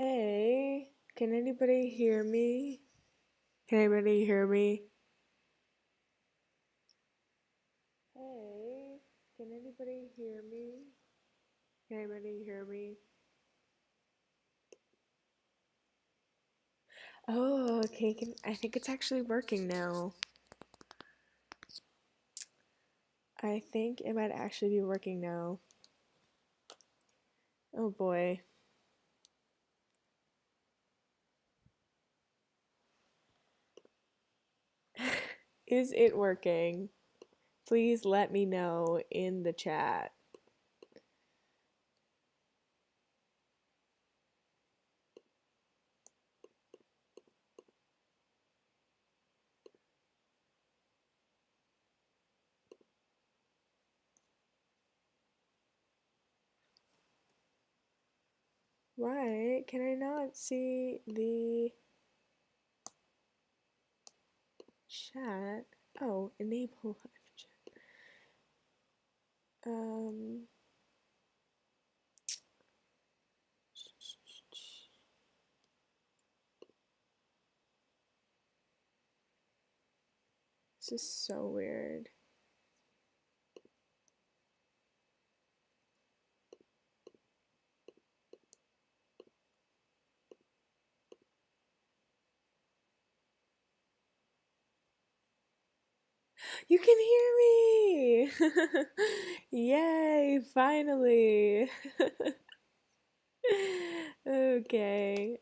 Hey, can anybody hear me? Can anybody hear me? Hey, can anybody hear me? Can anybody hear me? Oh, okay. I think it's actually working now. I think it might actually be working now. Oh boy. Is it working? Please let me know in the chat. Why can I not see the chat? Oh, enable live chat. Um, this is so weird. You can hear me! Yay, finally! Okay,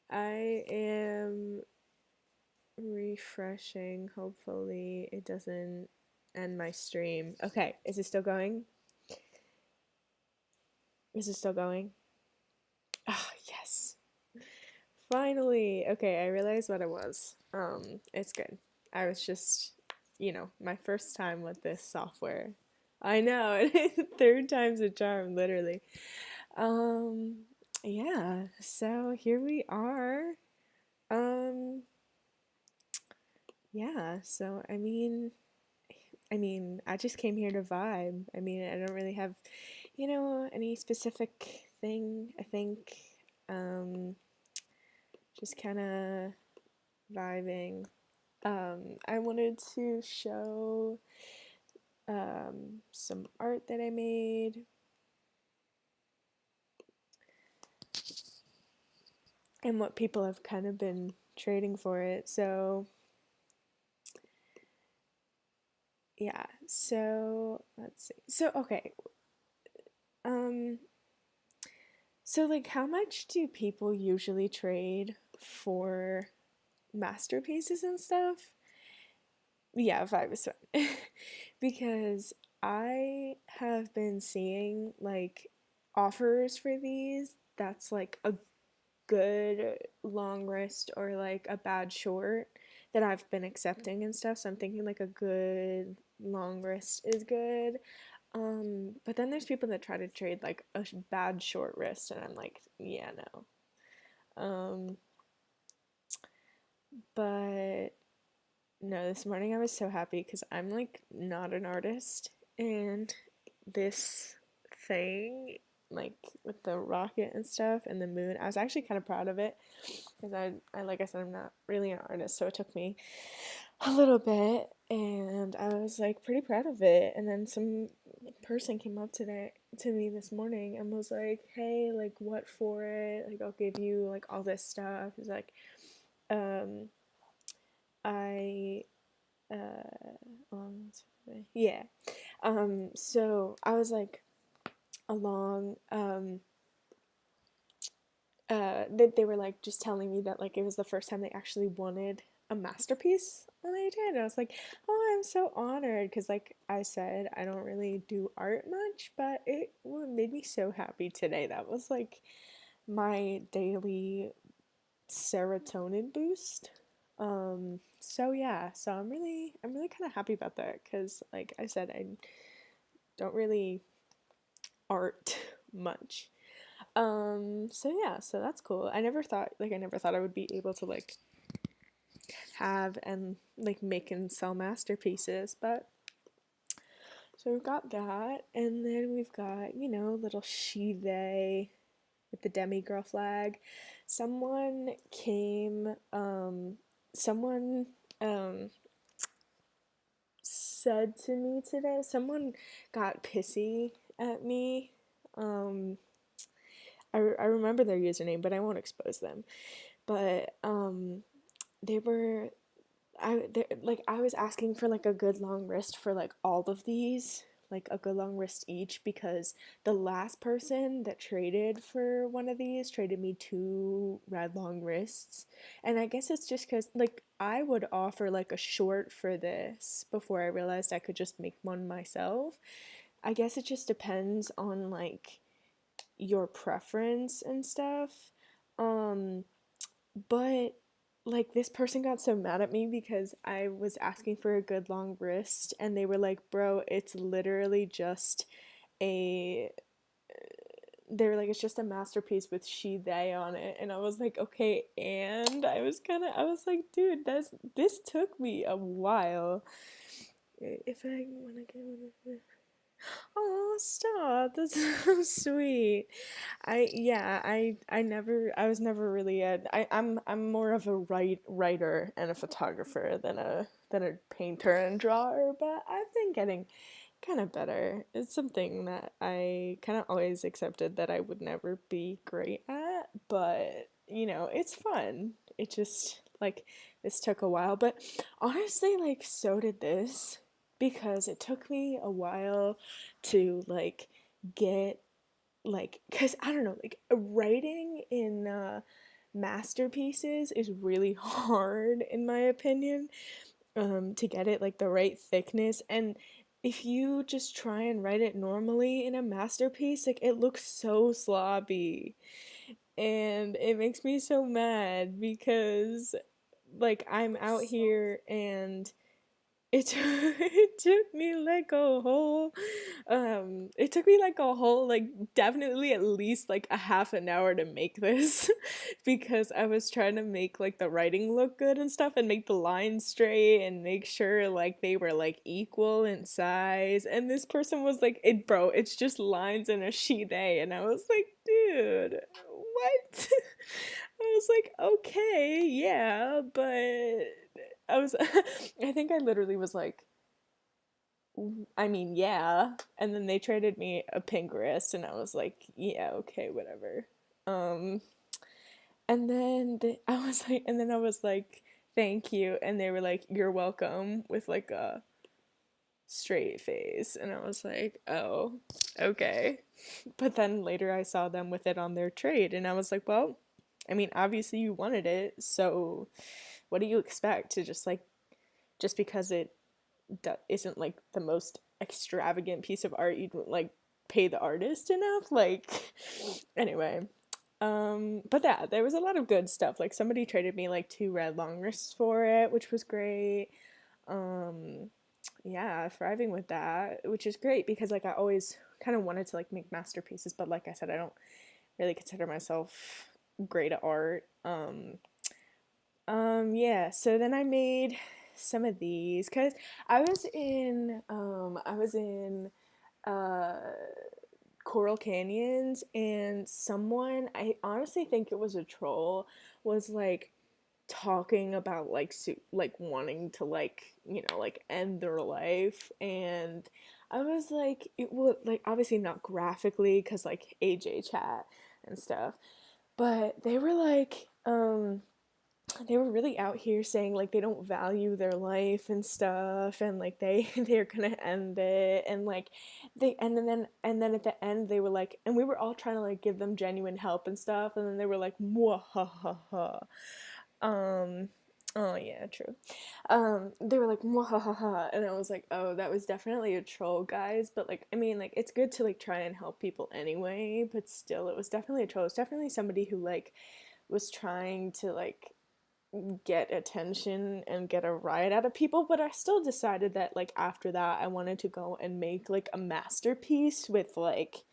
I am refreshing. Hopefully, it doesn't end my stream. Okay, is it still going? Is it still going? Ah, yes. Finally. Okay, I realized what it was. It's good. I was just, my first time with this software. I know, third time's a charm, literally. Um, yeah, so here we are. Um, yeah, so I just came here to vibe. I mean, I don't really have, any specific thing. I think, um, just kind of vibing. I wanted to show some art that I made and what people have kind of been trading for it. So, yeah. So, let's see. So, okay. Um, so like how much do people usually trade for masterpieces and stuff? Yeah, 5 is fine. Because I have been seeing like offers for these that's like a good long wrist or like a bad short that I've been accepting and stuff. So I'm thinking like a good long wrist is good. But then there's people that try to trade like a bad short wrist, and I'm like, yeah, no. But no, this morning I was so happy because I'm like not an artist, and this thing, like with the rocket and stuff and the moon, I was actually kind of proud of it because I like I said, I'm not really an artist, so it took me a little bit, and I was like pretty proud of it. And then some person came up to me this morning and was like, "Hey, like what for it? Like I'll give you like all this stuff." It's like, um, I what's it? Yeah. So I was like along they were like just telling me that like it was the first time they actually wanted a masterpiece and they did. And I was like, oh, I'm so honored because like I said, I don't really do art much, but it made me so happy today. That was like my daily serotonin boost. So yeah, so I'm really kind of happy about that because like I said, I don't really art much. So yeah, so that's cool. I never thought I would be able to like have and like make and sell masterpieces, but so we've got that, and then we've got, little Shive with the demi girl flag. someone came, someone um said to me today, someone got pissy at me. Um, I remember their username, but I won't expose them. But they were like I was asking for like a good long wrist for like all of these, like a good long wrist each, because the last person that traded for one of these traded me two red long wrists. And I guess it's just because like I would offer like a short for this before I realized I could just make one myself. I guess it just depends on like your preference and stuff. Um, but like this person got so mad at me because I was asking for a good long wrist and they were like, "Bro, it's literally just a they were like it's just a masterpiece with she they on it." And I was like, "Okay." And I was like, "Dude, this took me a while." If I want to get oh, stop. That's so sweet. I was never really I'm more of a writer and a photographer than a painter and drawer, but I've been getting kind of better. It's something that I kind of always accepted that I would never be great at, but you know, it's fun. It just like this took a while, but honestly, like so did this because it took me a while to like get like cuz I don't know, like writing in masterpieces is really hard in my opinion, to get it like the right thickness. And if you just try and write it normally in a masterpiece, like it looks so sloppy. And it makes me so mad because like I'm out here and it took me like a whole it took me like a whole like definitely at least like a half an hour to make this because I was trying to make like the writing look good and stuff and make the lines straight and make sure like they were like equal in size. And this person was like, "It bro, it's just lines and a she they." And I was like, "Dude, what?" I was like, "Okay, yeah, but I was I think I literally was like, I mean, yeah." And then they traded me a pink wrist and I was like, "Yeah, okay, whatever." Um and then I was like, "Thank you." And they were like, "You're welcome," with like a straight face. And I was like, "Oh, okay." But then later I saw them with it on their trade and I was like, "Well, I mean, obviously you wanted it, so what do you expect to just because it isn't like the most extravagant piece of art, you'd like pay the artist enough?" Like anyway, but yeah, there was a lot of good stuff. Like somebody traded me like two red long wrists for it, which was great. um yeah, thriving with that, which is great because like I always kind of wanted to like make masterpieces, but like I said, I don't really consider myself great at art. Yeah, so then I made some of these because I was in uh Coral Canyons, and someone, I honestly think it was a troll, was like talking about like like wanting to like, you know, like end their life. And I was like, it would like obviously not graphically because like AJ chat and stuff, but they were really out here saying like they don't value their life and stuff, and like they're gonna end it. And like and then at the end they were like, and we were all trying to like give them genuine help and stuff, and then they were like, "Mwahaha." um oh yeah, true. They were like, "Mwahaha," and I was like, "Oh, that was definitely a troll, guys." But like I mean, like it's good to like try and help people anyway, but still it was definitely a troll. It's definitely somebody who like was trying to like get attention and get a riot out of people. But I still decided that like after that I wanted to go and make like a masterpiece with like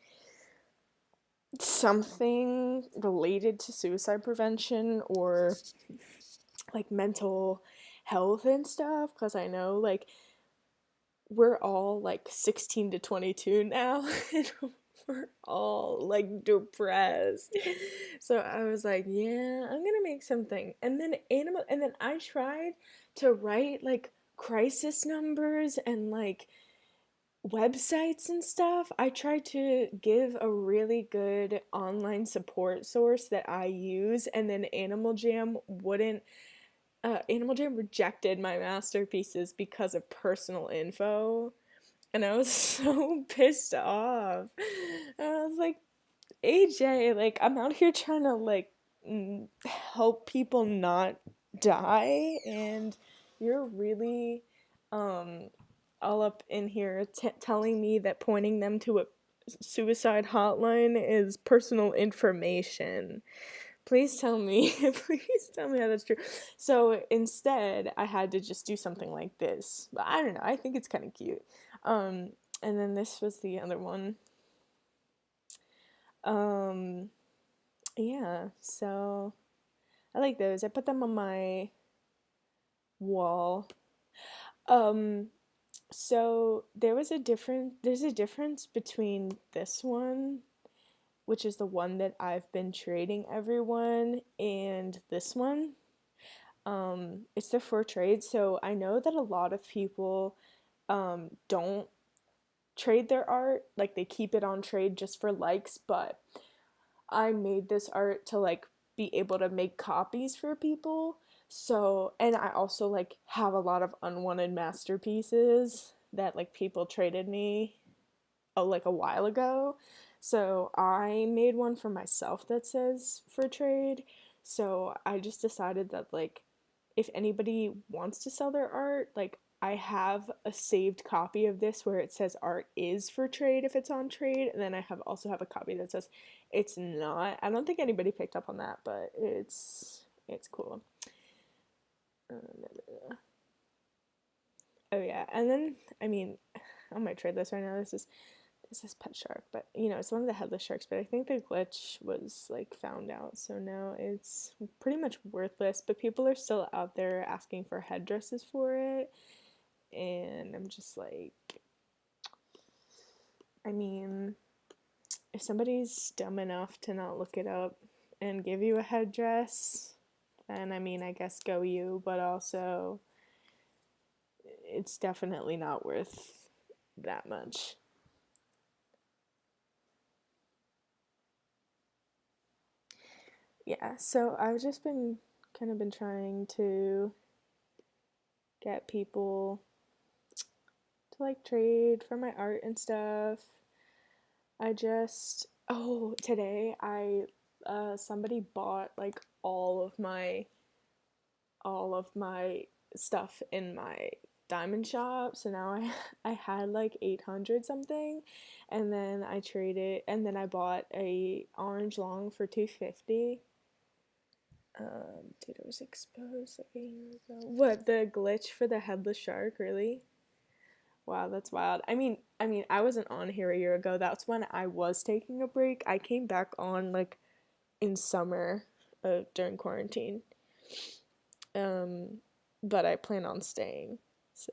something related to suicide prevention or like mental health and stuff, because I know like we're all like 16 to 22 now and were all like depressed. So I was like, yeah, I'm gonna make something. And then I tried to write like crisis numbers and like websites and stuff. I tried to give a really good online support source that I use, and then Animal Jam rejected my masterpieces because of personal info. And I was so pissed off. And I was like, AJ, like, I'm out here trying to, like, help people not die, and you're really, um, all up in here telling me that pointing them to a suicide hotline is personal information. Please tell me, please tell me how that's true. So instead, I had to just do something like this. But I don't know, I think it's kind of cute. Um, and then this was the other one. Um, yeah, so I like those. I put them on my wall. Um, so there's a difference between this one, which is the one that I've been trading everyone, and this one. It's the for trade, so I know that a lot of people don't trade their art, like they keep it on trade just for likes, but I made this art to like be able to make copies for people. So, and I also like have a lot of unwanted masterpieces that like people traded me like a while ago. So, I made one for myself that says for trade. So, I just decided that like if anybody wants to sell their art, like I have a saved copy of this where it says art is for trade if it's on trade, and then I have also have a copy that says it's not. I don't think anybody picked up on that, but it's cool. Oh yeah, and then I mean, I might trade this right now. This is pet shark, but you know it's one of the headless sharks. But I think the glitch was like found out, so now it's pretty much worthless. But people are still out there asking for headdresses for it, and I'm just like, I mean, if somebody's dumb enough to not look it up and give you a headdress, then I mean, I guess go you, but also it's definitely not worth that much. Yeah, so I've just been kind of been trying to get people to like trade for my art and stuff. I just today I somebody bought like all of my stuff in my diamond shop, so now I had like 800 something, and then I traded, and then I bought a orange long for 250. Dude, it was exposed like a year ago. What, the glitch for the headless shark, really? Wow, that's wild. I wasn't on here a year ago. That's when I was taking a break. I came back on like in summer, during quarantine. Um, but I plan on staying. So,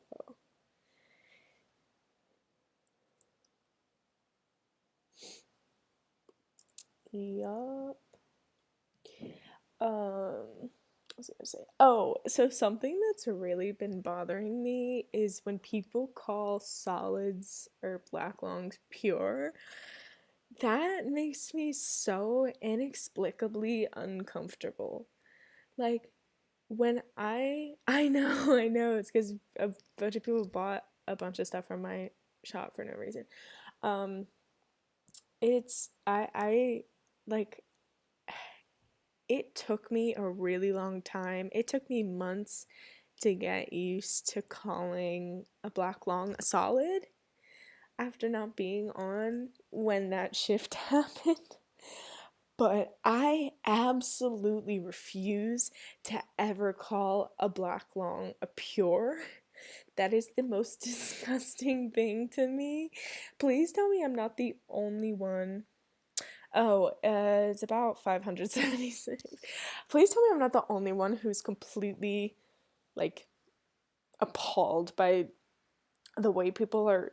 yup. What was I gonna say? Oh, so something that's really been bothering me is when people call solids or black longs pure. That makes me so inexplicably uncomfortable. Like when I know, I know it's cuz a bunch of people bought a bunch of stuff from my shop for no reason. Um it's I like it took me a really long time. It took me months to get used to calling a black long a solid after not being on when that shift happened. But I absolutely refuse to ever call a black long a pure. That is the most disgusting thing to me. Please tell me I'm not the only one. Oh, it's about 576. Please tell me I'm not the only one who's completely, like, appalled by the way people are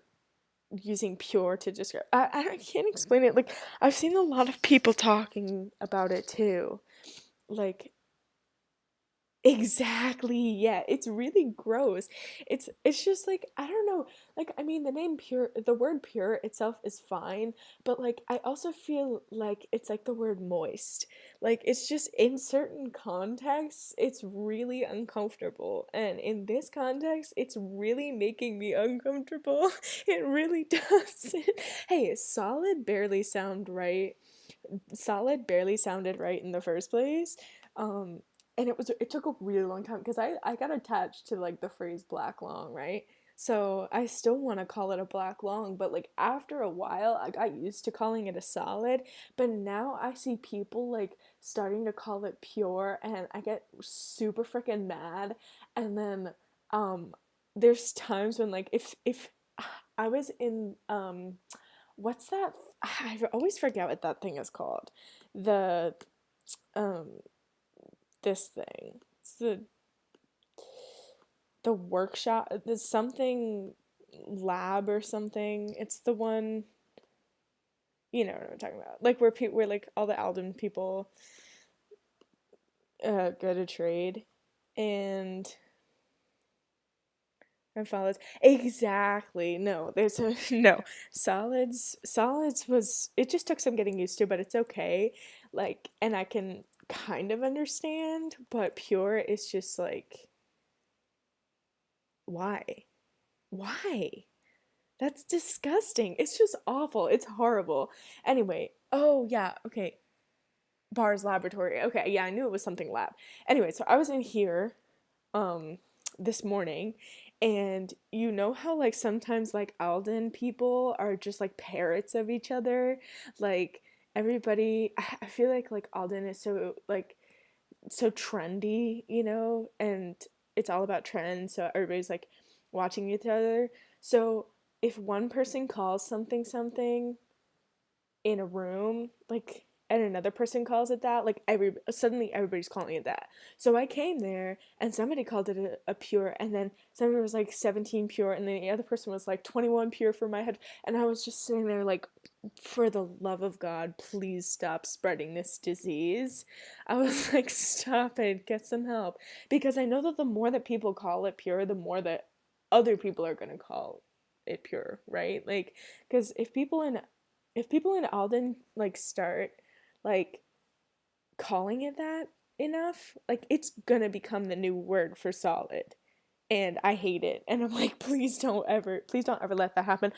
using pure to describe. I can't explain it. Like, I've seen a lot of people talking about it too. Like, exactly, yeah, it's really gross. It's just like, I don't know. Like, I mean, the word pure itself is fine, but like I also feel like it's like the word moist. Like, it's just in certain contexts it's really uncomfortable, and in this context it's really making me uncomfortable. It really does. Hey, solid barely sounded right in the first place. Um, and it took a really long time because I got attached to like the phrase black long, right? So I still want to call it a black long, but like after a while I got used to calling it a solid, but now I see people like starting to call it pure and I get super freaking mad. And then um there's times when like if I was in what's that? I always forget what that thing is called. The um this thing. It's the workshop. There's something lab or something. It's the one, you know what I'm talking about. Like where like all the Alden people go to trade, and my follows exactly. No, there's a no solids was it just took some getting used to, but it's okay. Like, and I can kind of understand, but pure is just like, why? Why? That's disgusting. It's just awful. It's horrible. Anyway, oh yeah, okay. Bar's laboratory. Okay, yeah, I knew it was something lab. Anyway, so I was in here um this morning, and you know how like sometimes like Alden people are just like parrots of each other? Like everybody I feel like Alden is so like so trendy, you know, and it's all about trends, so everybody's like watching each other. So if one person calls something something in a room, like, and another person calls it that, like suddenly everybody's calling it that. So I came there and somebody called it a pure, and then somebody was like 17 pure, and then the other person was like 21 pure for my head, and I was just sitting there like, for the love of God, please stop spreading this disease. I was like, stop it, get some help, because I know that the more that people call it pure, the more that other people are gonna call it pure, right? Like, because if people in Alden like start like calling it that enough, like it's gonna become the new word for solid. And I hate it. And I'm like, please don't ever let that happen.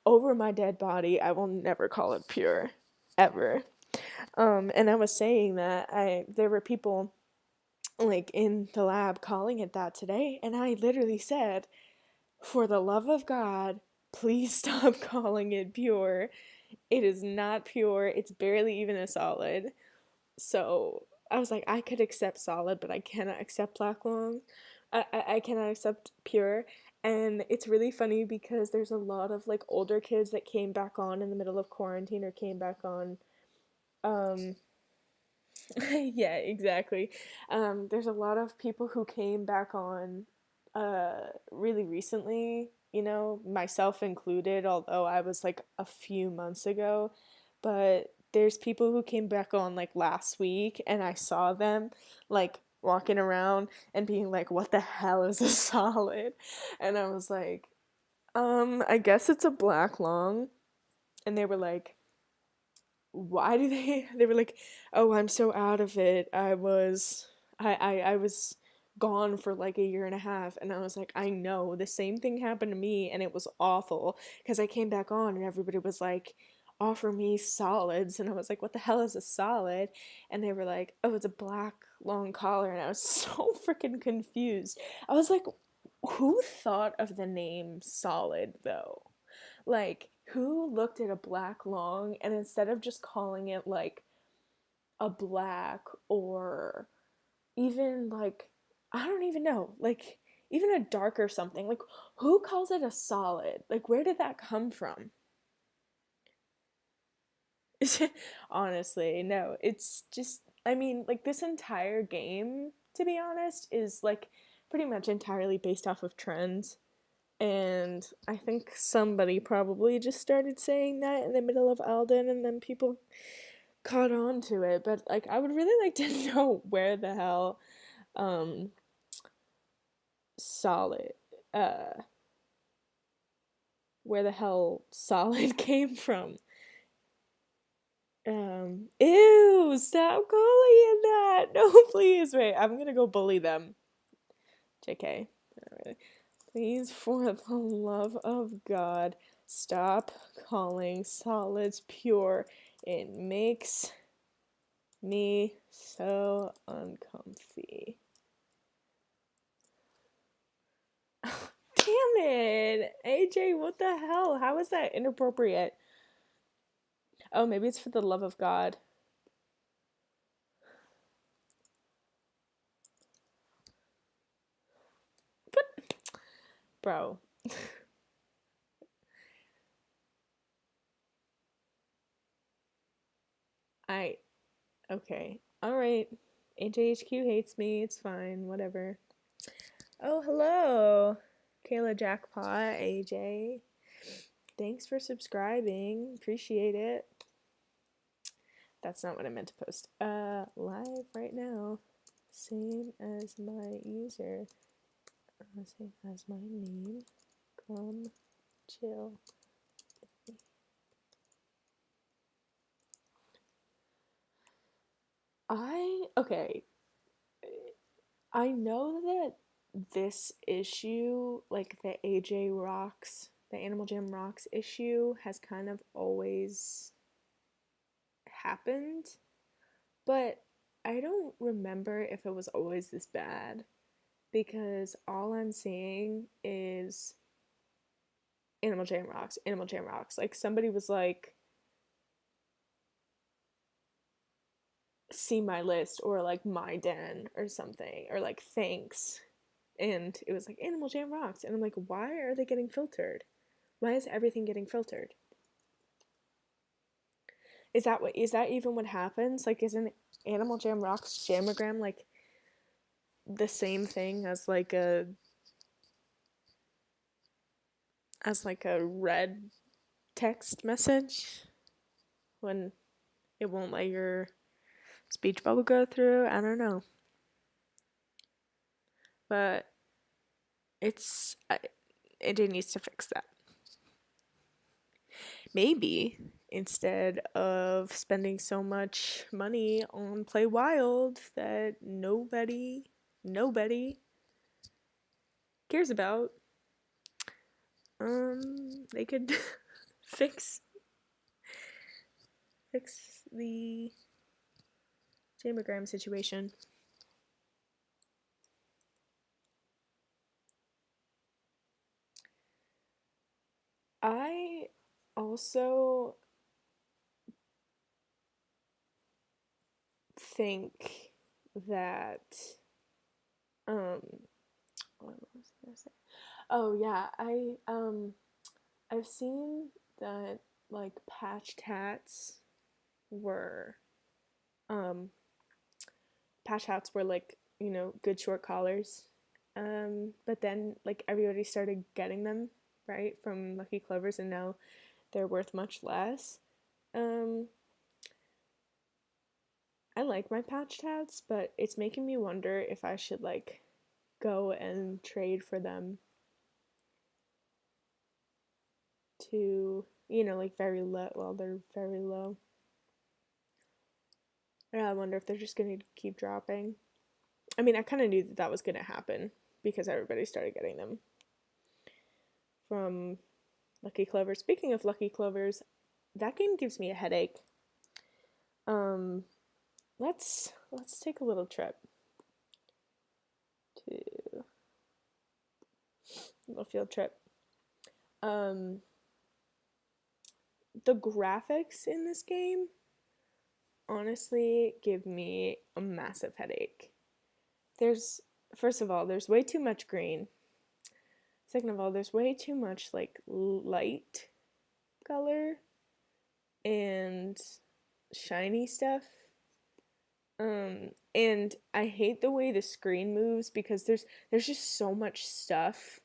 Over my dead body, I will never call it pure. Ever. And I was saying that there were people like in the lab calling it that today, and I literally said, for the love of God, please stop calling it pure. It is not pure. It's barely even a solid. So I was like, I could accept solid, but I cannot accept black long. I cannot accept pure. And it's really funny because there's a lot of like older kids that came back on in the middle of quarantine or came back on. Um, yeah, exactly. There's a lot of people who came back on really recently, you know, myself included, although I was like a few months ago. But there's people who came back on like last week, and I saw them like walking around and being like, what the hell is a solid? And I was like, I guess it's a black long. And they were like, why do they were like, oh, I'm so out of it. I was gone for like a year and a half, and I was like, I know the same thing happened to me, and it was awful because I came back on and everybody was like, offer me solids, and I was like, what the hell is a solid? And they were like, oh, it's a black long collar, and I was so freaking confused. I was like, who thought of the name solid though? Like, who looked at a black long and instead of just calling it like a black, or even like, I don't even know, like even a dark or something, like who calls it a solid? Like, where did that come from? Honestly, no. It's just, I mean, like this entire game, to be honest, is like pretty much entirely based off of trends. And I think somebody probably just started saying that in the middle of Elden, and then people caught on to it. But like, I would really like to know where the hell um solid uh where the hell solid came from. Ew, stop calling it that. No, please. Wait, I'm gonna go bully them. JK. Please, for the love of God, stop calling solids pure. It makes me so uncomfy. Damn it! AJ, what the hell? How is that inappropriate? Oh, maybe it's for the love of God. But, bro. Okay. Alright. AJHQ hates me. It's fine. Whatever. Oh, hello. Kayla Jackpot, AJ. Thanks for subscribing. Appreciate it. That's not what I meant to post. Live right now. Same as my user. Same as my name. Come chill. Okay. I know that this issue, like the AJ Rocks, the Animal Jam Rocks issue, has kind of always happened, but I don't remember if it was always this bad, because all I'm seeing is Animal Jam Rocks, Animal Jam Rocks. Like, somebody was like, see my list, or like my den or something, or like thanks, and it was like Animal Jam Rocks, and I'm like, why are they getting filtered? Why is everything getting filtered? Is that even what happens? Like, isn't Animal Jam Rocks Jamagram like the same thing as like a red text message when it won't let your speech bubble go through? I don't know. But it needs to fix that. Maybe instead of spending so much money on Play Wild that nobody cares about, they could fix the Jamagram situation. I also think that what was I gonna say? Oh yeah, I've seen that like patched hats were patch hats were like, you know, good short collars. But then like everybody started getting them, right, from Lucky Clovers, and now they're worth much less. I like my patched hats, but it's making me wonder if I should like go and trade for them to, you know, like very low. Well, they're very low. Yeah, I wonder if they're just gonna keep dropping. I mean, I kind of knew that that was gonna happen because everybody started getting them from Lucky Clover. Speaking of Lucky Clovers, that game gives me a headache. Um, let's take a little trip to a little field trip. The graphics in this game honestly give me a massive headache. There's First of all, there's way too much green. Second of all, there's way too much like light color and shiny stuff. And I hate the way the screen moves because there's just so much stuff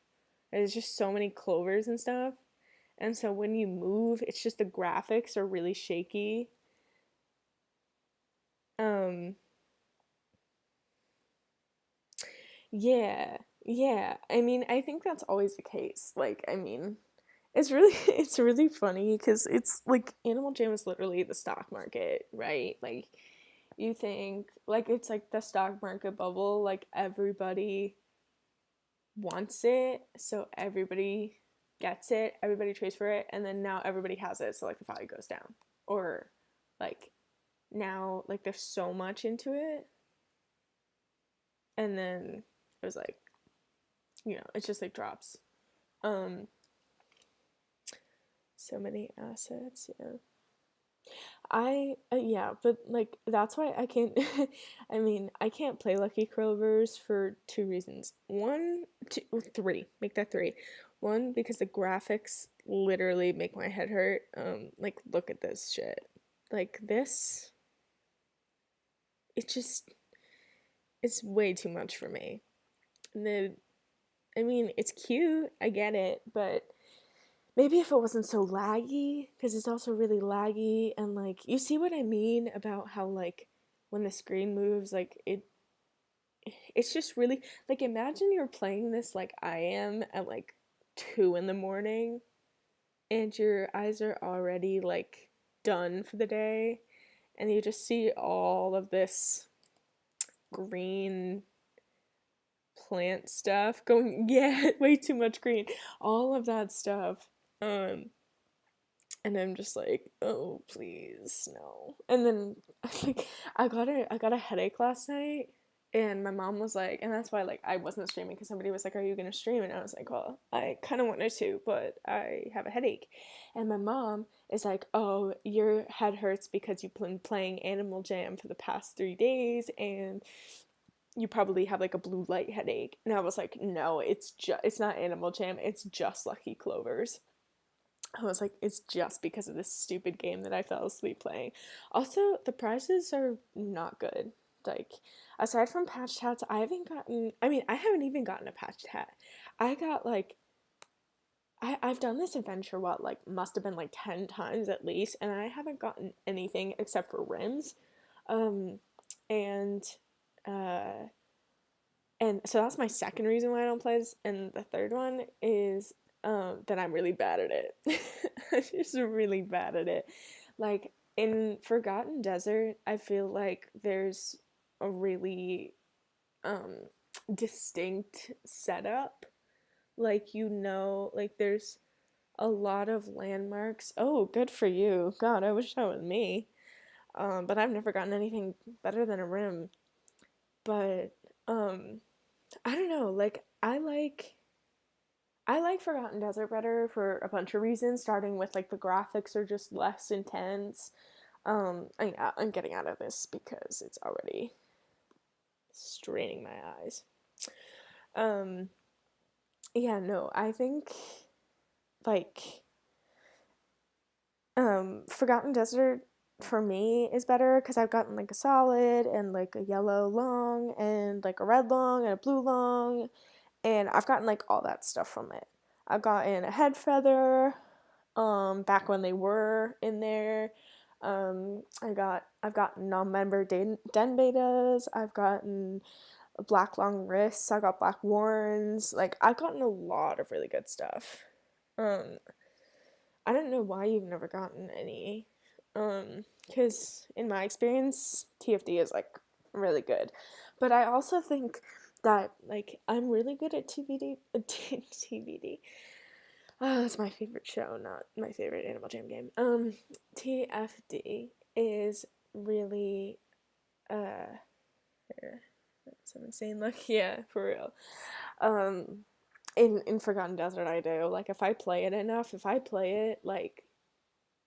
There's just so many clovers and stuff. And so when you move, it's just the graphics are really shaky. Um, yeah, yeah. I mean, I think that's always the case. Like, I mean, it's really it's really funny because it's like Animal Jam is literally the stock market, right? Like, you think like it's like the stock market bubble, like everybody wants it, so everybody gets it, everybody trades for it, and then now everybody has it, so like the value goes down. Or like now like there's so much into it, and then it was like, it's just like drops. Um so many assets, yeah. I yeah, but like that's why I can't. I mean, I can't play Lucky Clovers for two reasons. One, two, three. Make that three. One, because the graphics literally make my head hurt. Like look at this shit. Like this, it just it's way too much for me. And I mean, it's cute. I get it, but maybe if it wasn't so laggy, because it's also really laggy, and like, you see what I mean about how, like, when the screen moves, like, it's just really, like, imagine you're playing this like I am at like 2 in the morning, and your eyes are already like done for the day, and you just see all of this green plant stuff going, yeah, way too much green, all of that stuff. Um, and I'm just like, oh please no. And then like I got a headache last night, and my mom was like, and that's why like I wasn't streaming, because somebody was like, are you gonna stream? And I was like, well, I kind of wanted to, but I have a headache. And my mom is like, oh, your head hurts because you've been playing Animal Jam for the past 3 days, and you probably have like a blue light headache. And I was like, no, it's not Animal Jam, it's just Lucky Clovers. I was like, it's just because of this stupid game that I fell asleep playing. Also, the prizes are not good. Like, aside from patched hats, I haven't even gotten a patched hat. I got like, I've done this adventure, what, like, must have been like 10 times at least, and I haven't gotten anything except for rims. Um, and, uh, and so that's my second reason why I don't play this. And the third one is that I'm really bad at it. I'm just really bad at it. Like in Forgotten Desert, I feel like there's a really um, distinct setup. Like, like there's a lot of landmarks. Oh, good for you. God, I wish that was me. But I've never gotten anything better than a rim. But um, I don't know, like I like Forgotten Desert better for a bunch of reasons, starting with like the graphics are just less intense. I'm getting out of this because it's already straining my eyes. Um, yeah, no, I think like Forgotten Desert for me is better because I've gotten like a solid and like a yellow long and like a red long and a blue long, and I've gotten like all that stuff from it. I've gotten a head feather, back when they were in there. I've gotten non-member den betas. I've gotten black long wrists. I got black warrens. Like, I've gotten a lot of really good stuff. Um, I don't know why you've never gotten any. Because in my experience, TFD is like really good. But I also think that like I'm really good at TVD. TVD. Oh, that's my favorite show, not my favorite Animal Jam game. TFD is really uh some insane look. Yeah, for real. Um, in Forgotten Desert, I do like if I play it enough. If I play it like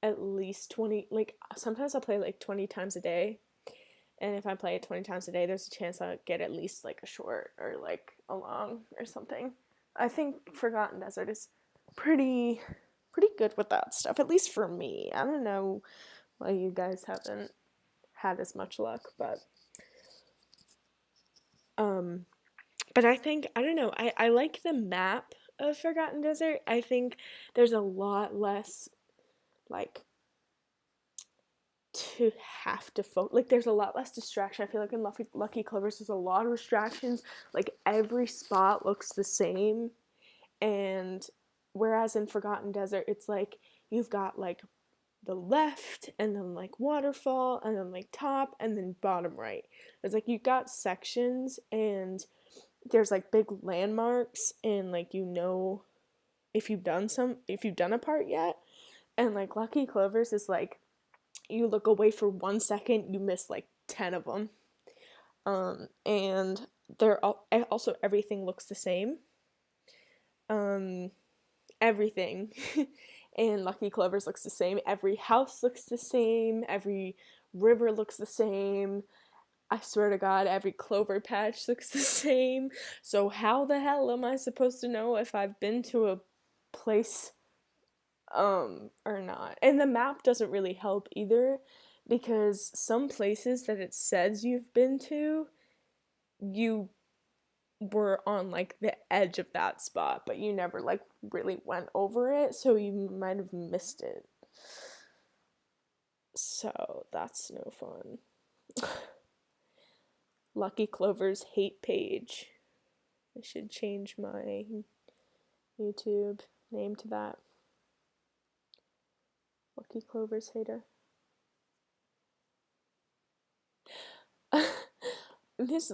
at least 20, like sometimes I play like 20 times a day, and if I play it 20 times a day, there's a chance I'll get at least like a short or like a long or something. I think Forgotten Desert is pretty pretty good with that stuff, at least for me. I don't know why you guys haven't had as much luck, um but I think, I don't know, I like the map of Forgotten Desert. I think there's a lot less, like, to have to focus. Like, there's a lot less distraction. I feel like in Lucky Clovers, there's a lot of distractions. Like, every spot looks the same. And whereas in Forgotten Desert, it's like you've got, like, the left, and then, like, waterfall, and then, like, top, and then bottom right. It's like you've got sections, and there's, like, big landmarks, and, like, if you've done a part yet. And, like, Lucky Clovers is like you look away for 1 second, you miss like 10 of them. And also everything looks the same. Everything in Lucky Clovers looks the same. Every house looks the same. Every river looks the same. I swear to God, every clover patch looks the same. So how the hell am I supposed to know if I've been to a place or not? And the map doesn't really help either, because some places that it says you've been to, you were on like the edge of that spot, but you never like really went over it, so you might have missed it. So that's no fun. Lucky Clover's hate page. I should change my YouTube name to that. Lucky Clover's hater. This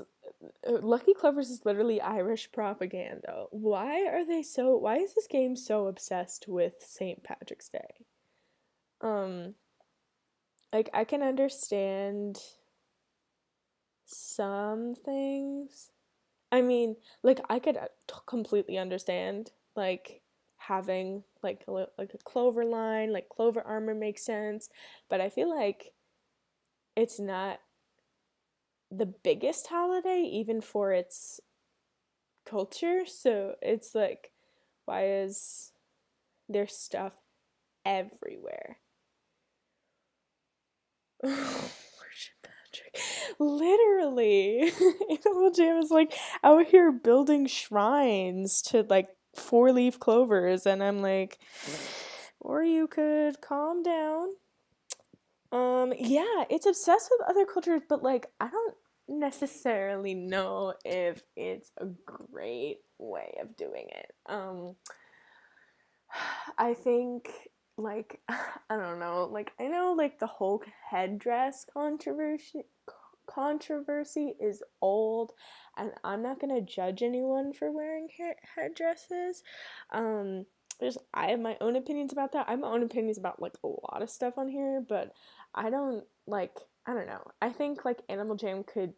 Lucky Clovers is literally Irish propaganda. Why is this game so obsessed with St. Patrick's Day? Like, I can understand some things. I mean, like, I could completely understand, like, having, like a clover line, like, clover armor makes sense, but I feel like it's not the biggest holiday, even for its culture, so it's like, why is there stuff everywhere? Worship Patrick. Literally. Animal Jam is like out here building shrines to like 4-leaf clovers, and I'm like, or you could calm down. Yeah, it's obsessed with other cultures, but like I don't necessarily know if it's a great way of doing it. I think, like, I don't know, like, I know, like, the whole headdress controversy is old, and I'm not gonna judge anyone for wearing headdresses. I have my own opinions about that. I have my own opinions about, like, a lot of stuff on here, but I don't know. I think, like, Animal Jam could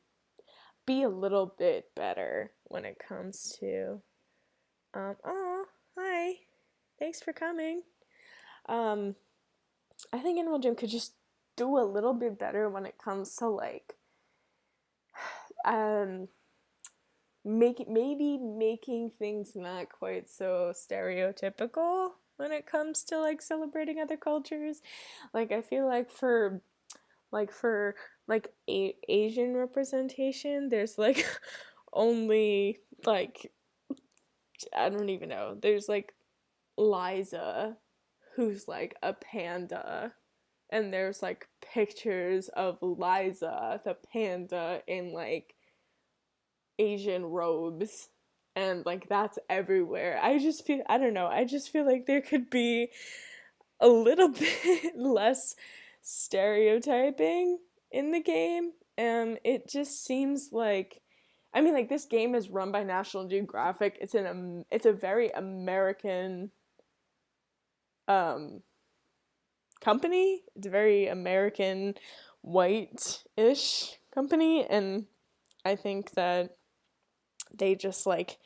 be a little bit better when it comes to, oh, hi. Thanks for coming. I think Animal Jam could just do a little bit better when it comes to like maybe making things not quite so stereotypical when it comes to like celebrating other cultures. Like I feel like for Asian representation, there's like only like I don't even know. There's like Liza, who's like a panda, and there's like pictures of Liza the panda in like Asian robes, and like that's everywhere. I don't know, I just feel like there could be a little bit less stereotyping in the game. It just seems like, I mean, like, this game is run by National Geographic. It's a very American company. It's a very American white-ish company, and I think that they just like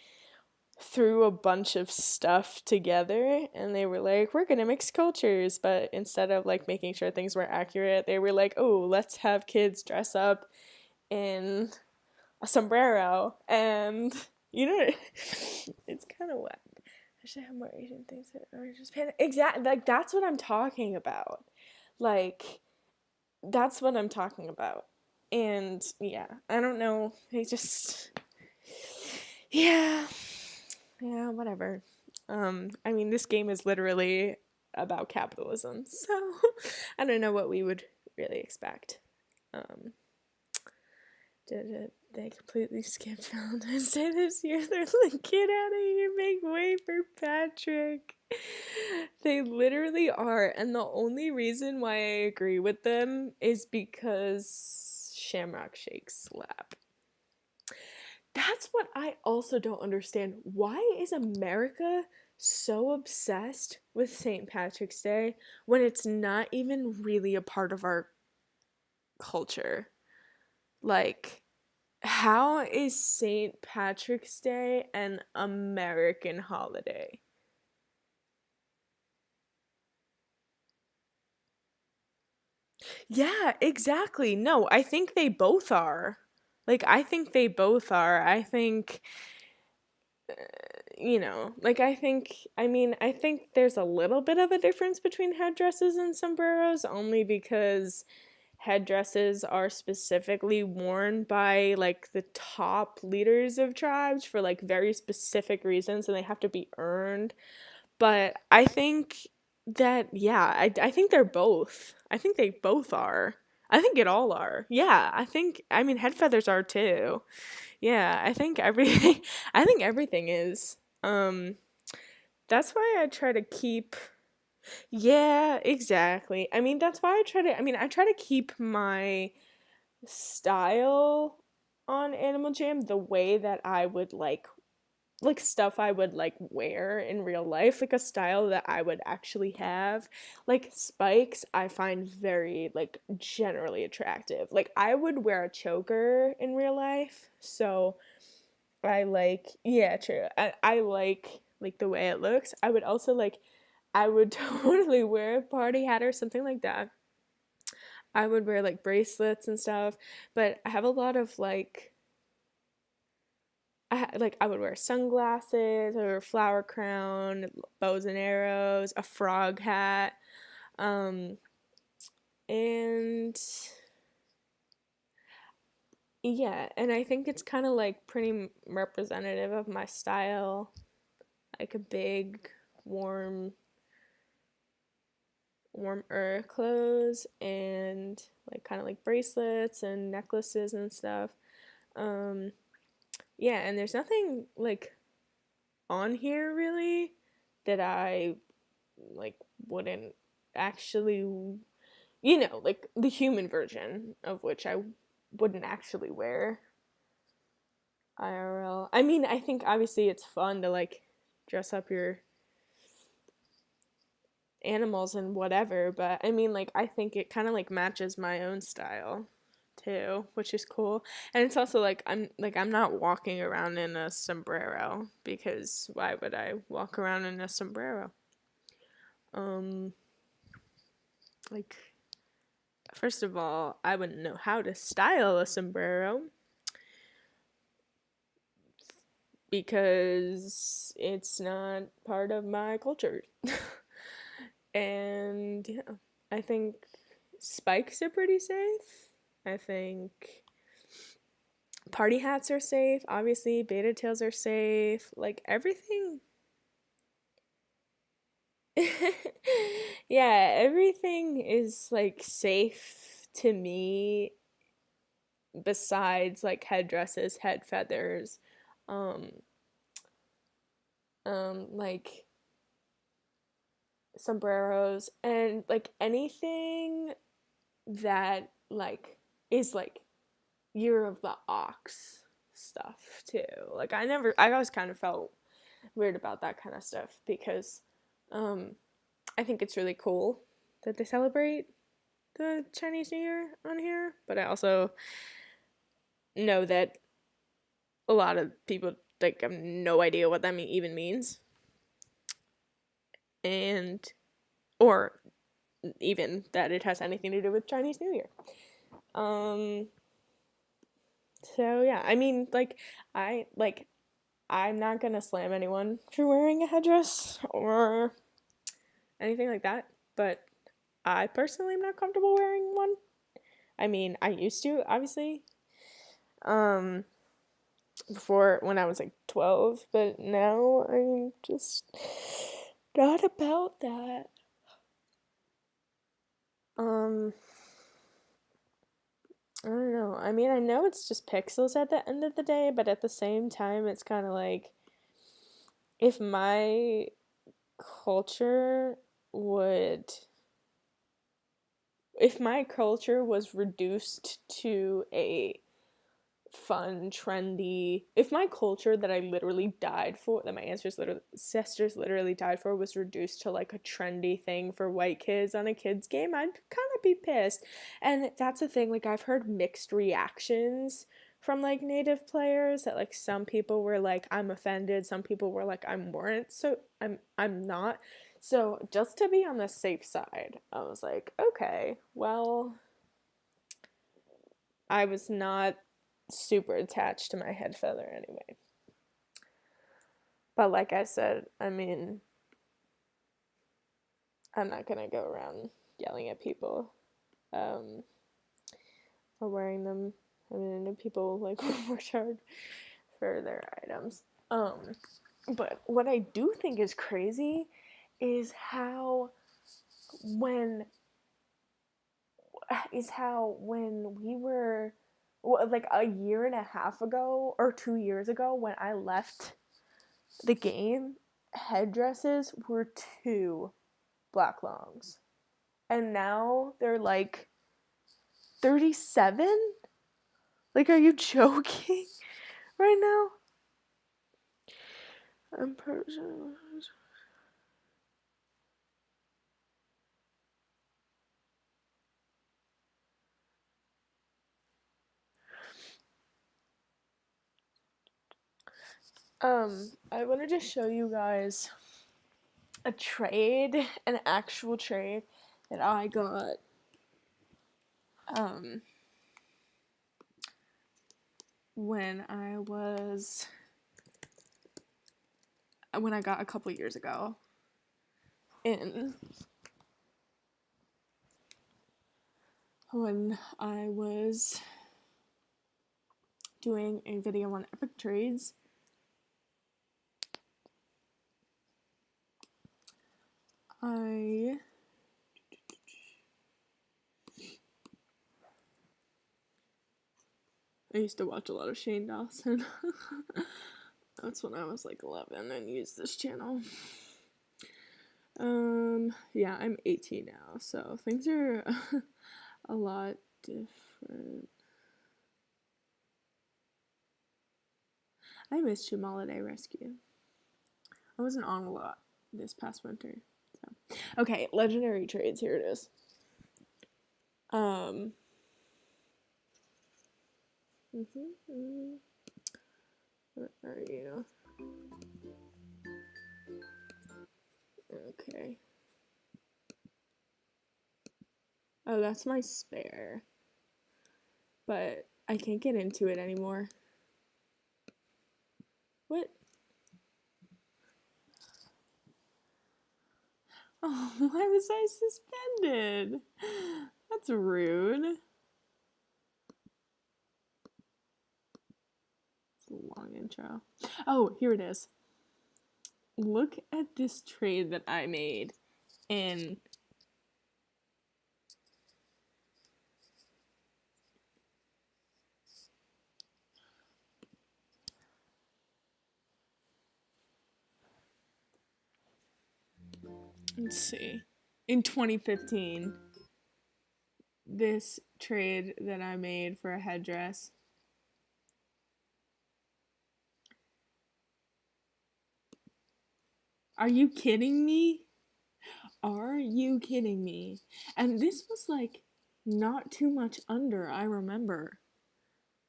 threw a bunch of stuff together, and they were like, we're gonna mix cultures, but instead of like making sure things were accurate, they were like, oh, let's have kids dress up in a sombrero, and you know, it's kind of whack. I should have more Asian things that are just panda. Exactly, like that's what I'm talking about. Like that's what I'm talking about. And yeah, I don't know. They just, yeah, whatever. I mean, this game is literally about capitalism, so I don't know what we would really expect. Um, they completely skipped Valentine's Day this year. They're like, get out of here, make way for Patrick. They literally are, and the only reason why I agree with them is because Shamrock Shakes slap. That's what I also don't understand. Why is America so obsessed with St. Patrick's Day when it's not even really a part of our culture? Like, how is St. Patrick's Day an American holiday? Yeah, exactly. No, I think they both are. Like, I think they both are. I think, I think there's a little bit of a difference between headdresses and sombreros, only because headdresses are specifically worn by like the top leaders of tribes for like very specific reasons and they have to be earned. But I think that, yeah, I think they're both. I think they both are. I think it all are. Yeah, I mean, head feathers are too. Yeah, I think everything, I think everything is. Um, that's why I try to keep, yeah, exactly. I mean, that's why I try to keep my style on Animal Jam the way that I would like stuff I would like wear in real life, like a style that I would actually have. Like spikes, I find very like generally attractive. Like I would wear a choker in real life, so I like, yeah, true. I like the way it looks. I would also like I would totally wear a party hat or something like that. I would wear like bracelets and stuff, but I have a lot of like I would wear sunglasses or a flower crown, bows and arrows, a frog hat, um, and yeah, and I think it's kind of like pretty representative of my style, like a big, warm, warmer clothes and like kind of like bracelets and necklaces and stuff. Um, yeah, and there's nothing like on here really that I like wouldn't actually, like the human version of which I wouldn't actually wear IRL. I mean, I think obviously it's fun to like dress up your animals and whatever, but I mean, like I think it kind of like matches my own style too, which is cool. And it's also like I'm not walking around in a sombrero because why would I walk around in a sombrero? Um like first of all, I wouldn't know how to style a sombrero because it's not part of my culture. And yeah, I think spikes are pretty safe. I think party hats are safe. Obviously, beta tails are safe. Like everything. Yeah, everything is like safe to me besides like headdresses, head feathers, um like sombreros and like anything that like is like year of the ox stuff too. Like I always kind of felt weird about that kind of stuff because um I think it's really cool that they celebrate the Chinese New Year on here, but I also know that a lot of people like have no idea what that even means, and or even that it has anything to do with Chinese New Year. Um, so yeah, I mean, I'm not gonna slam anyone for wearing a headdress or anything like that, but I personally am not comfortable wearing one. I mean, I used to, obviously. Um, before when I was like 12, but now I'm just not about that. I don't know. I mean, I know it's just pixels at the end of the day, but at the same time, it's kind of like if my culture would if my culture was reduced to a fun, trendy, if my culture that I literally died for, that my ancestors literally died for, was reduced to like a trendy thing for white kids on a kids game, I'd kind of be pissed. And that's the thing, like I've heard mixed reactions from like native players, that like some people were like I'm offended, some people were like I'm weren't, so I'm not. So just to be on the safe side, I was like, okay, well, I was not super attached to my head feather anyway. But like I said, I mean, I'm not gonna go around yelling at people for wearing them. I mean, people like worked hard for their items. But what I do think is crazy is how when when we were like a year and a half ago or 2 years ago when I left the game, headdresses were 2 black longs. And now they're like 37? Like, are you joking right now? I'm Persian. I wanted to show you guys a trade, an actual trade that I got. When I got a couple years ago in when I was doing a video on epic trades. I used to watch a lot of Shane Dawson. That's when I was like 11 and used this channel. Yeah, I'm 18 now, so things are a lot different. I missed Jam Holiday Rescue. I wasn't on a lot this past winter. So. Okay, legendary trades, here it is. What are you? Okay. Oh, that's my spare. But I can't get into it anymore. What? Oh, why was I suspended? That's rude. It's a long intro. Oh, here it is. Look at this trade that I made in let's see. In 2015, this trade that I made for a headdress. Are you kidding me? Are you kidding me? And this was like not too much under, I remember.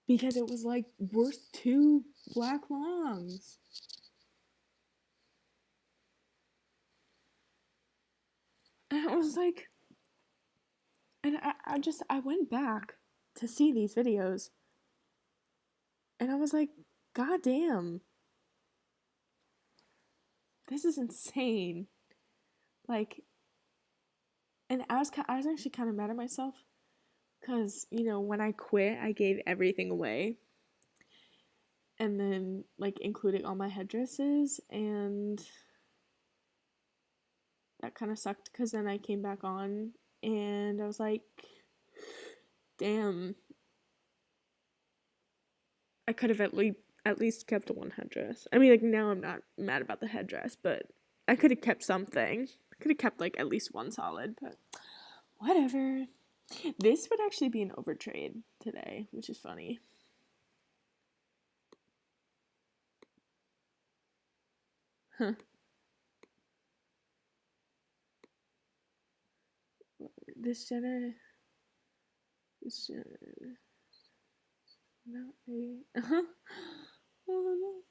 Because it was like worth 2 black longs. And I was like, and I went back to see these videos. And I was like, God damn. This is insane. Like, and I was actually kind of mad at myself. Because, you know, when I quit, I gave everything away. and then like including all my headdresses, and that kind of sucked because then I came back on and I was like, damn, I could have at least kept one headdress. I mean, like, now I'm not mad about the headdress, but I could have kept something. I could have kept like at least one solid, but whatever. This would actually be an overtrade today, which is funny. Huh. This Jenna. Not a. Oh no.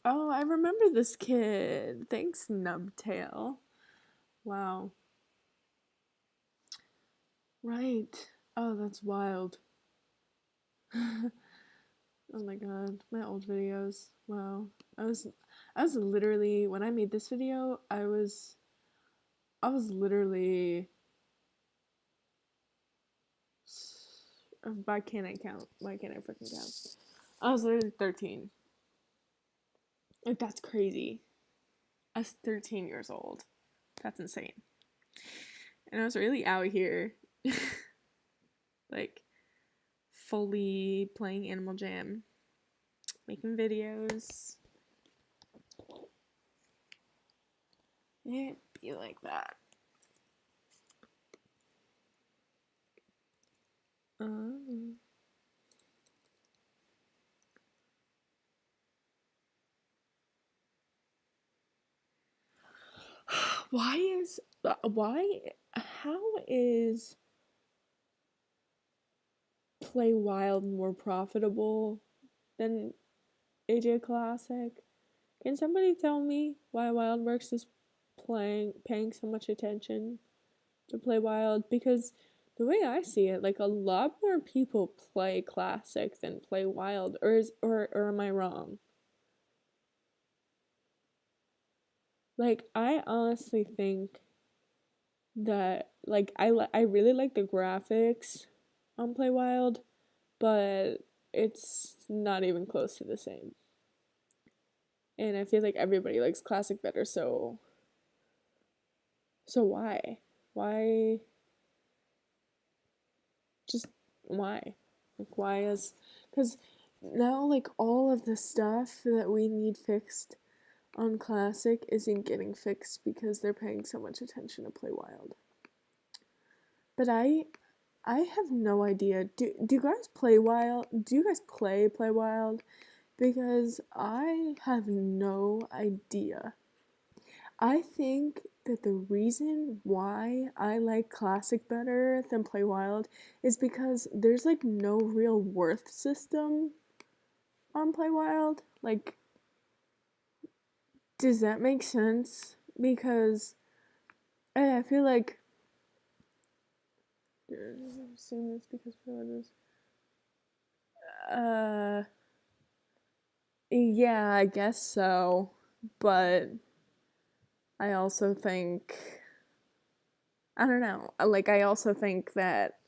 Oh, I remember this kid. Thanks, Nubtail. Wow. Right. Oh, that's wild. Oh my god, my old videos. Wow. I was literally, when I made this video, I was literally, why can't I count? Why can't I freaking count? I was literally 13. Like, that's crazy. I was 13 years old. That's insane. And I was really out here, like, fully playing Animal Jam, making videos. It'd be like that. How is Play Wild more profitable than AJ Classic? Can somebody tell me why Wildworks is paying so much attention to Play Wild? Because the way I see it, like, a lot more people play Classic than play Wild, or am I wrong? Like, I honestly think that, like, I really like the graphics on Play Wild, but it's not even close to the same. And I feel like everybody likes Classic better, so why? Why? Just why? Like, why is... Because now, like, all of the stuff that we need fixed on Classic isn't getting fixed because they're paying so much attention to Play Wild. But I have no idea. Do you guys play Wild? Do you guys play Wild? Because I have no idea. I think that the reason why I like Classic better than Play Wild is because there's, like, no real worth system on Play Wild. Like, does that make sense? Because I feel like... I've seen this because yeah, I guess so. But I also think, I don't know. Like, I also think that,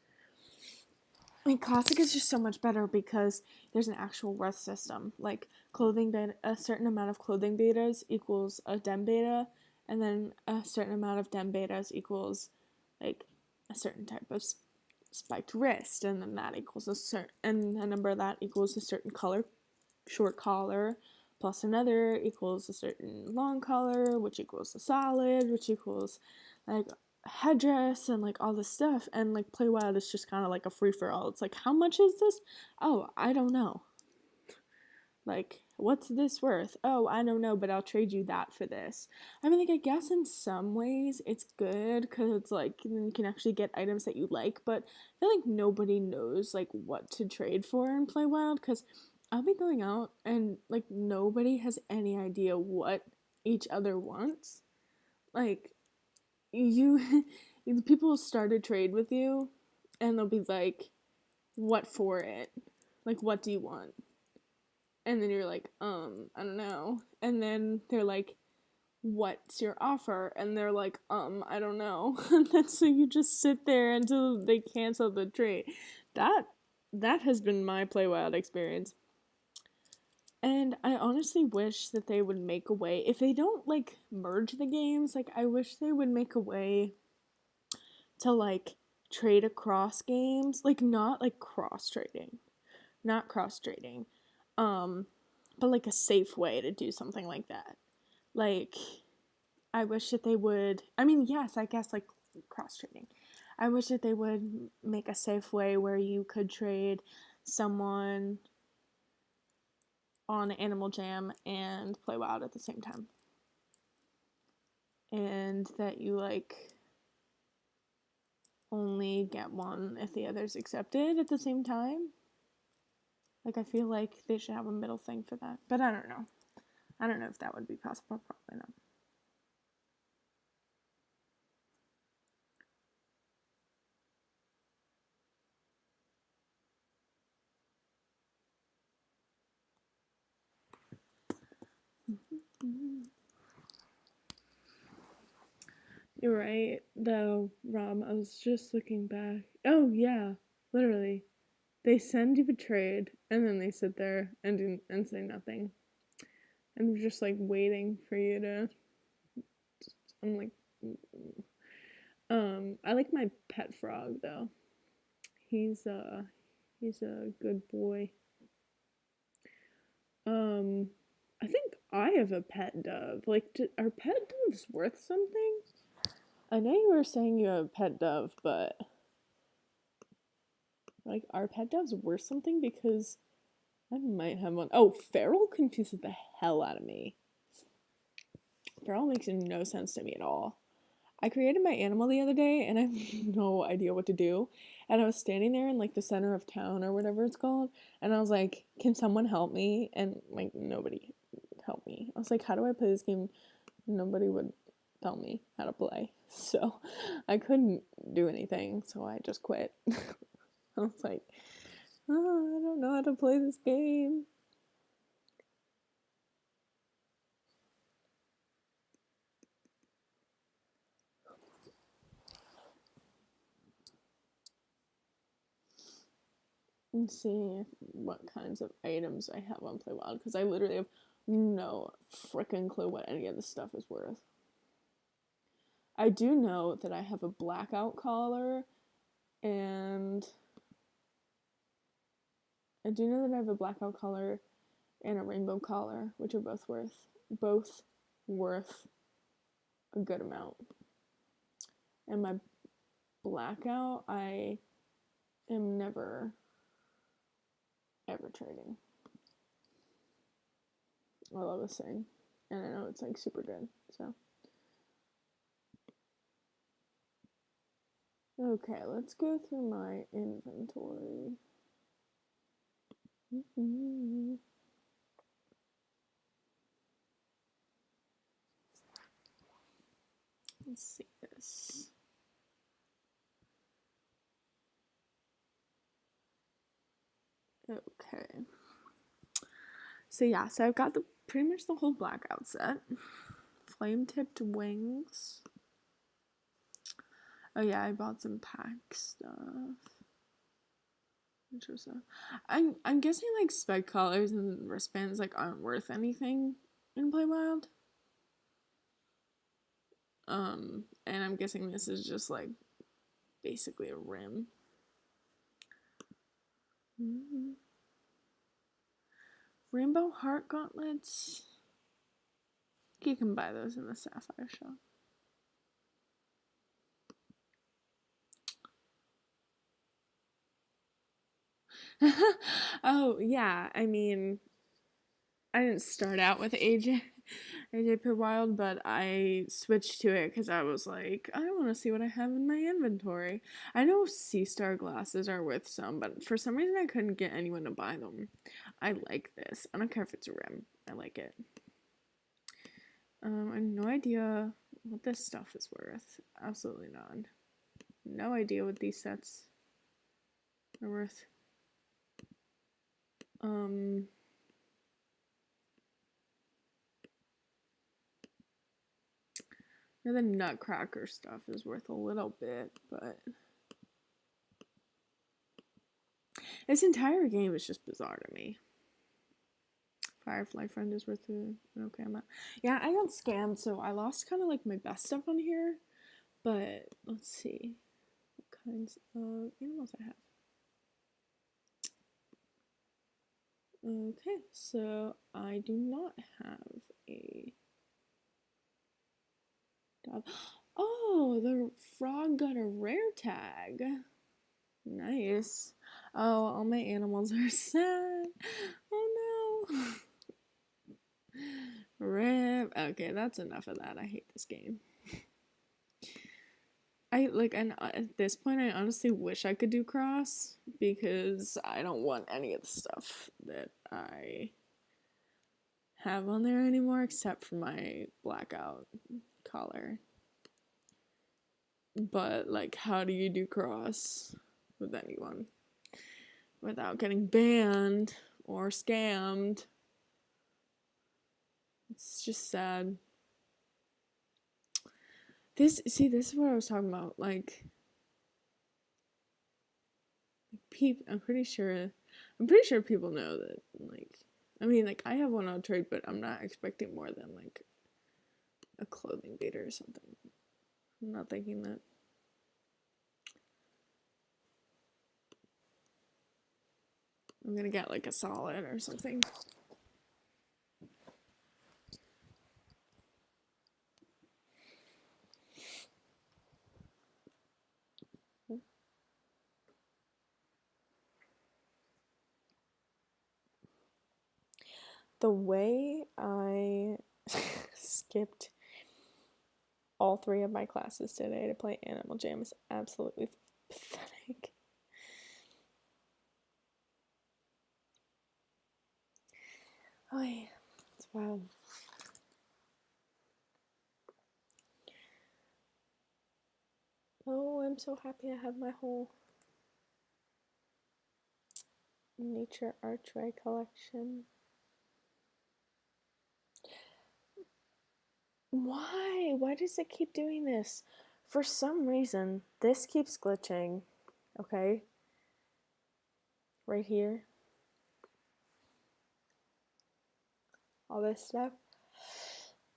I mean, Classic is just so much better because there's an actual worth system. Like, clothing beta, a certain amount of clothing betas equals a dem beta, and then a certain amount of dem betas equals, like, a certain type of spiked wrist, and then that equals a certain, and a number of that equals a certain color, short collar, plus another equals a certain long collar, which equals a solid, which equals, like, headdress, and, like, all this stuff. And, like, Play Wild is just kind of like a free-for-all. It's like, how much is this? Oh, I don't know. Like, what's this worth? Oh, I don't know, but I'll trade you that for this. I mean, like, I guess in some ways it's good because it's like, you can actually get items that you like, but I feel like nobody knows, like, what to trade for in Play Wild, because I'll be going out and, like, nobody has any idea what each other wants. Like, people will start a trade with you and they'll be like, what for it? Like, what do you want? And then you're like, I don't know. And then they're like, what's your offer? And they're like, I don't know. And then so you just sit there until they cancel the trade. That has been my Play Wild experience. And I honestly wish that they would make a way, if they don't like merge the games, like I wish they would make a way to like trade across games, like not like cross trading, not cross trading, um, but like a safe way to do something like that. Like I wish that they would. I mean, yes, I guess like cross trading. I wish that they would make a safe way where you could trade someone on Animal Jam and play Wild at the same time. And that you like only get one if the other's accepted at the same time. Like I feel like they should have a middle thing for that. But I don't know. I don't know if that would be possible. Probably not. You're right, though, Rob. I was just looking back. Oh, yeah. Literally. They send you a trade, and then they sit there and say nothing. And they're just, like, waiting for you to... I'm like... I like my pet frog, though. He's a good boy. I think I have a pet dove. Like, are pet doves worth something? I know you were saying you have a pet dove, but like, are pet doves worth something? Because I might have one. Oh, feral confuses the hell out of me. Feral makes no sense to me at all. I created my animal the other day and I have no idea what to do. And I was standing there in like the center of town or whatever it's called. And I was like, can someone help me? And like, nobody helped me. I was like, how do I play this game? Nobody would tell me how to play. So I couldn't do anything. So I just quit. I was like, oh, I don't know how to play this game. Let's see what kinds of items I have on Play Wild, because I literally have no freaking clue what any of this stuff is worth. I do know that I have a blackout collar, and I do know that I have a blackout collar and a rainbow collar, which are both worth a good amount. And my blackout, I am never ever trading. I love this thing, and I know it's like super good. So okay, let's go through my inventory. Let's see this. Okay. So yeah, so I've got pretty much the whole blackout set. Flame tipped wings. Oh yeah, I bought some pack stuff. Interesting. I'm guessing like spec collars and wristbands like aren't worth anything in Play Wild. And I'm guessing this is just like basically a rim. Rainbow heart gauntlets. You can buy those in the Sapphire shop. Oh yeah, I mean, I didn't start out with AJ Per Wild, but I switched to it because I was like, I want to see what I have in my inventory. I know Sea Star glasses are worth some, but for some reason I couldn't get anyone to buy them. I like this. I don't care if it's a rim. I like it. I have no idea what this stuff is worth. Absolutely none. No idea what these sets are worth. The Nutcracker stuff is worth a little bit, but this entire game is just bizarre to me. Firefly friend is worth an okay amount. Yeah, I got scammed, so I lost kind of like my best stuff on here. But let's see what kinds of animals I have. Okay, so I do not have a dog. Oh, the frog got a rare tag. Nice. Oh, all my animals are sad. Oh no. Rip. Okay, that's enough of that. I hate this game. And at this point, I honestly wish I could do cross because I don't want any of the stuff that I have on there anymore except for my blackout collar. But like, how do you do cross with anyone without getting banned or scammed? It's just sad. This is what I was talking about. Like I'm pretty sure people know that. Like, I mean, like I have one on trade, but I'm not expecting more than like a clothing beater or something. I'm not thinking that. I'm gonna get like a solid or something. The way I skipped all 3 of my classes today to play Animal Jam is absolutely pathetic. Oh yeah, it's wild. Oh, I'm so happy I have my whole nature archway collection. Why? Why does it keep doing this? For some reason, this keeps glitching. Okay? Right here. All this stuff.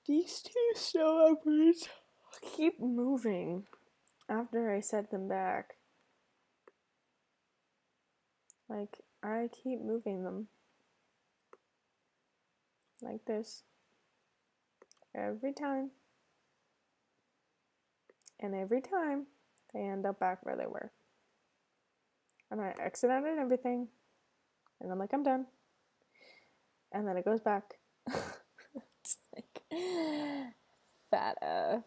These 2 snow leopards keep moving after I set them back. Like, I keep moving them. Like this. Every time. And every time, they end up back where they were. And I exit out and everything. And I'm like, I'm done. And then it goes back. It's like, fat F.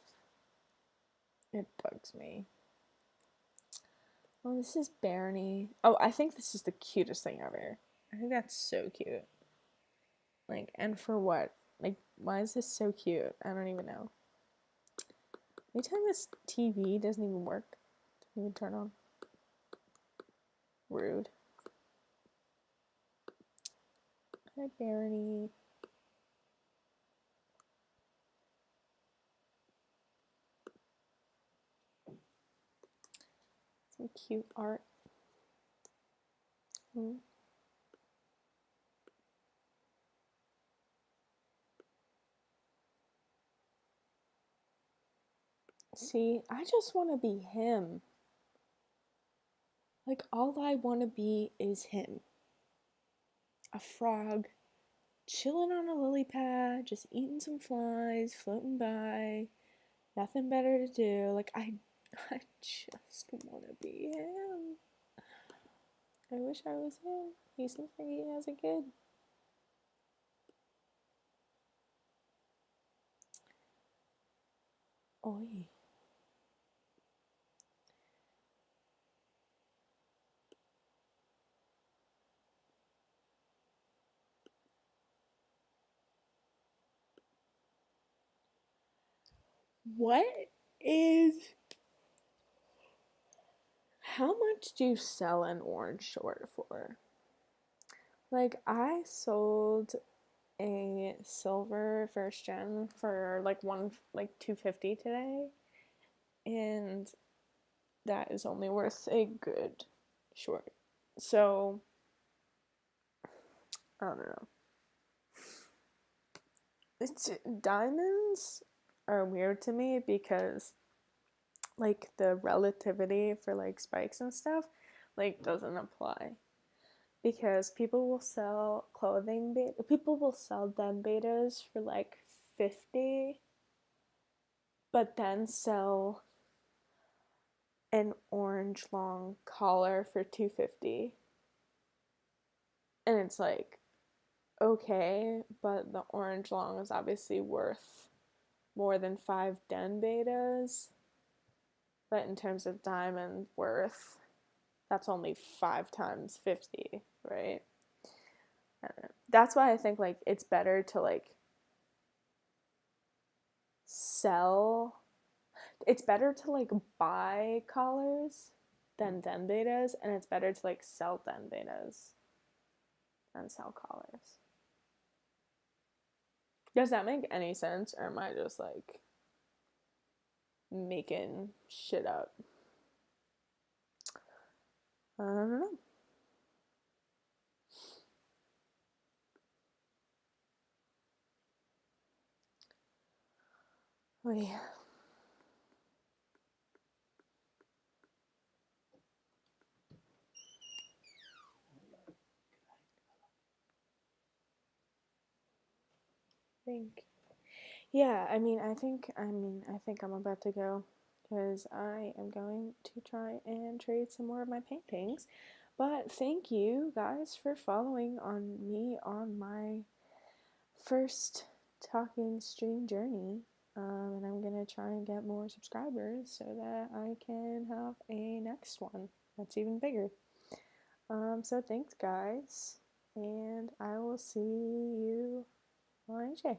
It bugs me. Oh, this is Barney. Oh, I think this is the cutest thing ever. I think that's so cute. Like, and for what? Like, why is this so cute? I don't even know. Anytime this TV doesn't even work, doesn't even turn on. Rude. Hi, Barney. Some cute art. See, I just want to be him. Like, all I want to be is him. A frog, chilling on a lily pad, just eating some flies, floating by. Nothing better to do. Like, I just want to be him. I wish I was him. He seems like he has a kid. Oi. What is... How much do you sell an orange short for? Like, I sold a silver first gen for like $250 today, and that is only worth a good short. So I don't know. It's diamonds are weird to me because like the relativity for like spikes and stuff like doesn't apply because people will sell people will sell den betas for like 50 but then sell an orange long collar for 250 and it's like okay but the orange long is obviously worth more than 5 den betas but in terms of diamond worth that's only 5 times 50, right? I don't know. That's why I think like it's better to like sell. It's better to like buy collars than den betas, and it's better to like sell den betas than sell collars. Does that make any sense, or am I just like making shit up? I don't know. Oh yeah. Think. Yeah, I think I'm about to go because I am going to try and trade some more of my paintings. But thank you guys for following on me on my first talking stream journey. And I'm gonna try and get more subscribers so that I can have a next one that's even bigger. So thanks guys, and I will see you on AJ.